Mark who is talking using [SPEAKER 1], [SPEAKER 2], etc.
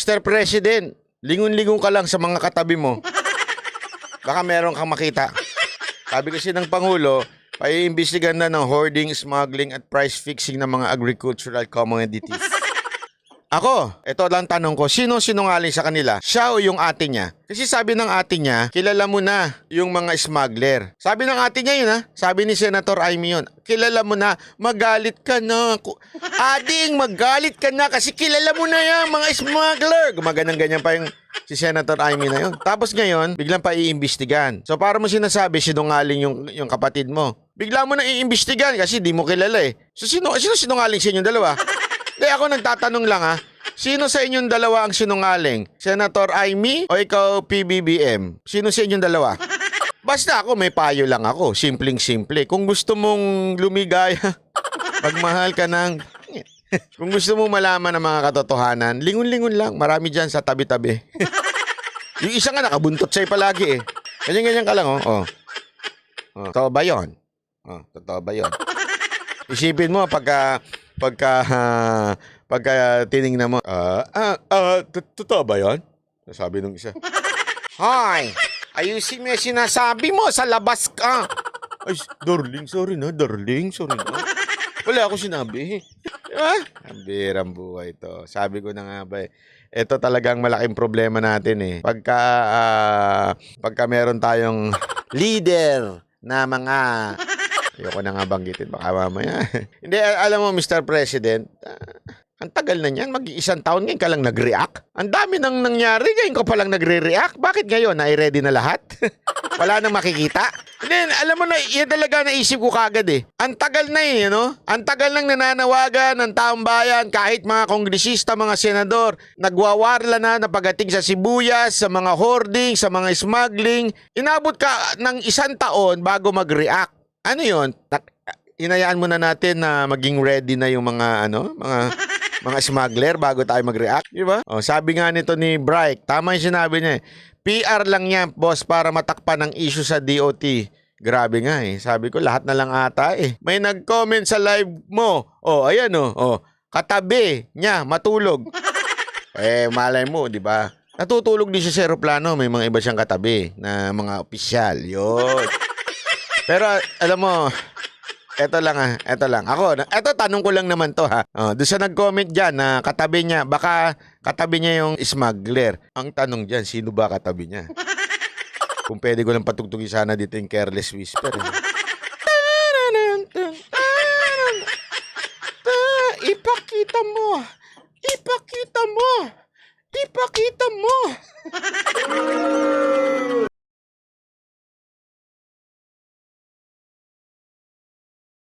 [SPEAKER 1] Mr. President, lingon-lingon ka lang sa mga katabi mo. Baka meron kang makita. Sabi kasi ng Pangulo, paiimbestigan na ng hoarding, smuggling at price fixing ng mga agricultural commodities. Ako, ito lang tanong ko, sino sinungaling sa kanila? Siya o yung ate niya? Kasi sabi ng ate niya, kilala mo na yung mga smuggler. Sabi ng ate niya yun ha, sabi ni Senator Amy yun, kilala mo na, magalit ka na. Ading, magalit ka na kasi kilala mo na yung mga smuggler. Gumaganang-ganyan pa yung si Senator Amy na yun. Tapos ngayon, biglang pa iimbestigan. So para mo sinasabi, sinungaling yung kapatid mo. Bigla mo na iimbestigan kasi di mo kilala eh. So sino sinungaling sa inyong dalawa? Ako nagtatanong lang ha, sino sa inyong dalawa ang sinungaling? Senator Amy o ikaw PBBM? Sino sa inyong dalawa? Basta ako may payo lang ako, simpleng-simple. Kung gusto mong lumigaya, magmahal ka ng... Kung gusto mong malaman ang mga katotohanan, lingon-lingon lang, marami dyan sa tabi-tabi. Yung isa nga nakabuntot sa'yo palagi eh. Ganyan-ganyan ka lang oh. Totoo ba yun? Totoo ba yun? Isipin mo pagka tinignan mo, totoo ba yun? Sabi nung isa. Hoy, ayusin mo yung sinasabi mo, sa labas ka. Ay, darling, sorry na. Wala ako sinabi. Diba? Ang birang buhay to. Sabi ko na nga ba ito talagang malaking problema natin eh. Pagka meron tayong leader na mga... Ayoko na nga banggitin, baka mamaya. Hindi, alam mo, Mr. President, ang tagal na niyan, mag-iisang taon ngayon ka lang nag-react. Ang dami nang nangyari, ngayon ka palang nagre-react. Bakit ngayon? Nai-ready na lahat? Wala nang makikita? Then, alam mo na, yan talaga naisip ko kagad eh. Ang tagal na eh, no? Ang tagal nang nananawagan ng taong bayan, kahit mga kongresista, mga senador, nagwawarla na pagdating sa sibuyas, sa mga hoarding, sa mga smuggling. Inabot ka ng isang taon bago mag-react. Ano yun? Hinayaan muna natin na maging ready na yung mga mga smuggler bago tayo mag-react, di ba? Sabi nga nito ni Bright, tama yung sinabi niya eh. PR lang yan, boss, para matakpan ang issue sa DOT. Grabe nga eh. Sabi ko, lahat na lang ata eh. May nag-comment sa live mo. Ayan katabi niya, matulog. Malay mo, di ba? Natutulog din siya sa aeroplano. May mga iba siyang katabi na mga opisyal. Yun. Pero alam mo, eto lang. Eto tanong ko lang naman to ha. Doon sa nag-comment dyan na katabi niya, baka katabi niya yung smuggler. Ang tanong dyan, sino ba katabi niya? Kung pwede ko lang patugtugin sana dito yung Careless Whisper. Ipakita mo.